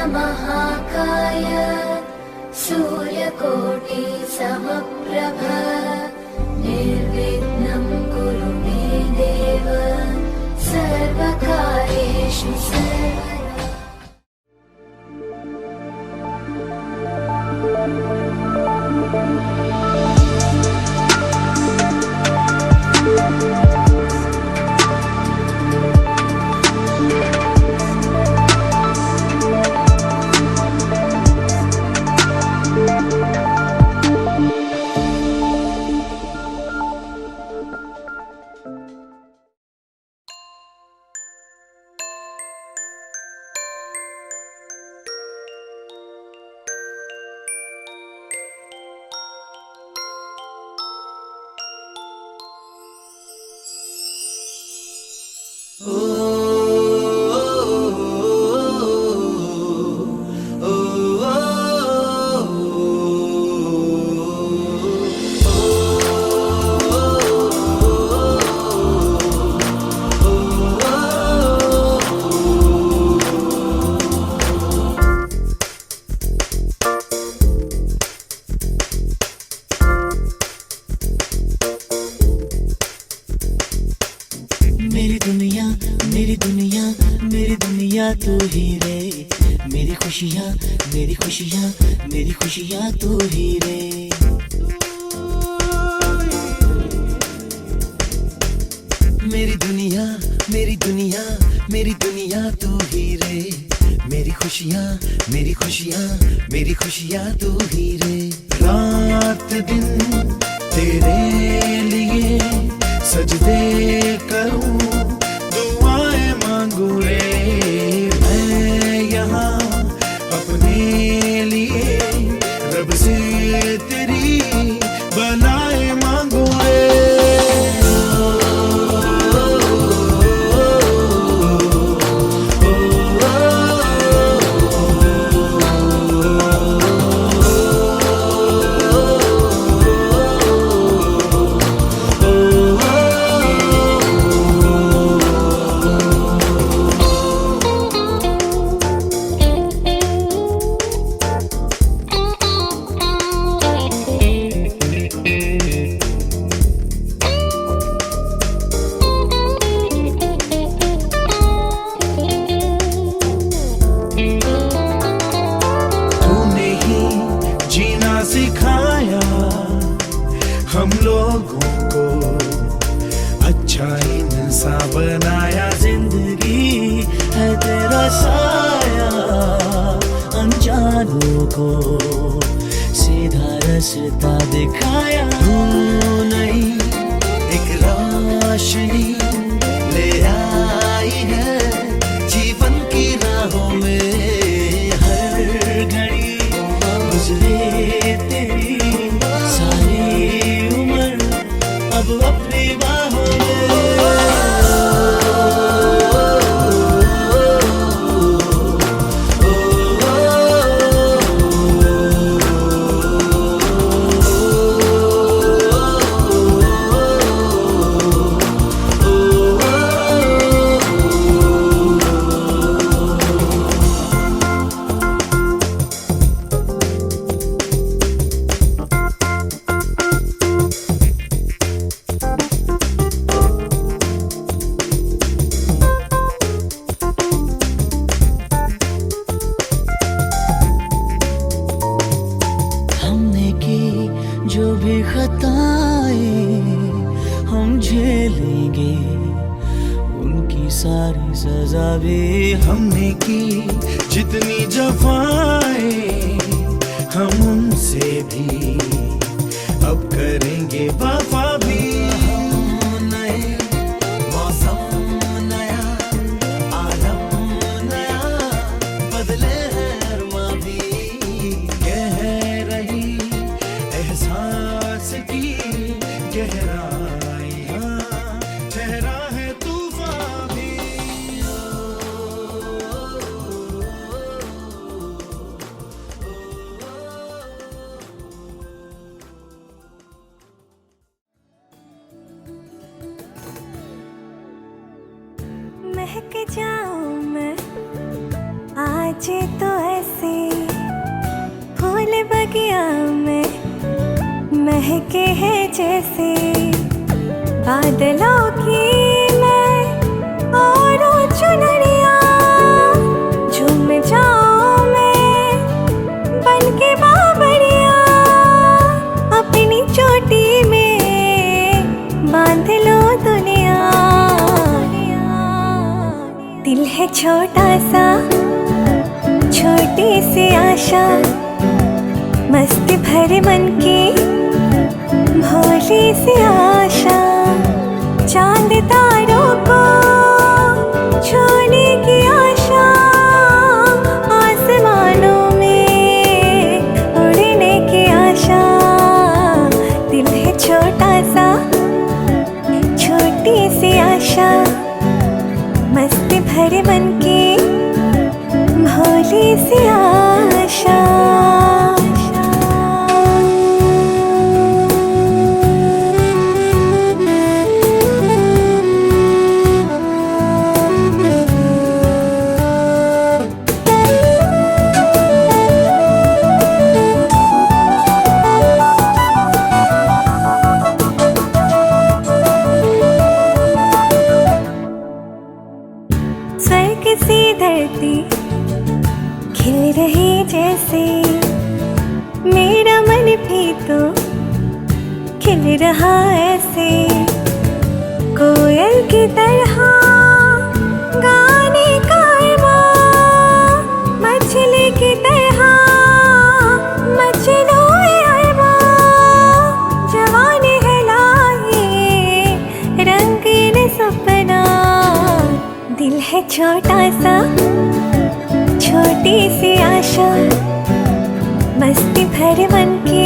महाकाय सूर्यकोटि समप्रभ निर्विघ्नं कुरु मे देव सर्वकार्येषु सर्वदा। मेरी दुनिया मेरी दुनिया मेरी दुनिया तू ही रे, मेरी खुशियाँ मेरी खुशियाँ मेरी खुशियाँ तू ही रे। मेरी दुनिया मेरी दुनिया मेरी दुनिया तू ही रे, मेरी खुशियाँ मेरी खुशियाँ मेरी खुशियाँ तू ही रे। रात दिन तेरे लिए सजदे करूं, दुआएं मांगू रे। मैं यहाँ अपने लिए रब से तेरी बनाए मांगू रे। सिखाया हम लोगों को, अच्छा इंसान बनाया। जिंदगी है तेरा साया, अनजानों को सीधा रास्ता दिखाया। तू नहीं एक रोशनी ले आई है जीवन की राहों में। हर घड़ी गुजरे तेरी सारी उम्र अब अपनी बाहों में। जो भी खताएं हम झेलेंगे, उनकी सारी सजा भी हमने की। जितनी जफाएं हम उनसे भी अब करेंगे वफा भी। नए मौसम नया आलम नया, बदले हैं अरमा भी। कह रही एहसास की गहराइयाँ, चेहरा है तूफान भी। महक जाऊं मैं आज तो ऐसे खिड़कियां में महके हैं जैसे बादलों की मैं और चुनरिया। झूम जाऊं मैं बन के बाबरिया, अपनी चोटी में बांध लो दुनिया। दिल है छोटा सा, छोटी सी आशा, मस्ती भरे मन की भोली सी आशा। चांद तारों को छूने की आशा, आसमानों में उड़ने की आशा। दिल है छोटा सा, छोटी सी आशा, मस्ती भरे मन की भोली सी आशा। स्वर्ग सी धरती खिल रही जैसे, मेरा मन भी तो खिल रहा ऐसे। कोयल की तरह गाने का अरमान, मछली की तरह मचलो अरमान। जवानी है लाए रंगीन सपना, दिल है छोटा सा, छोटी सी आशा, मस्ती भरे मन की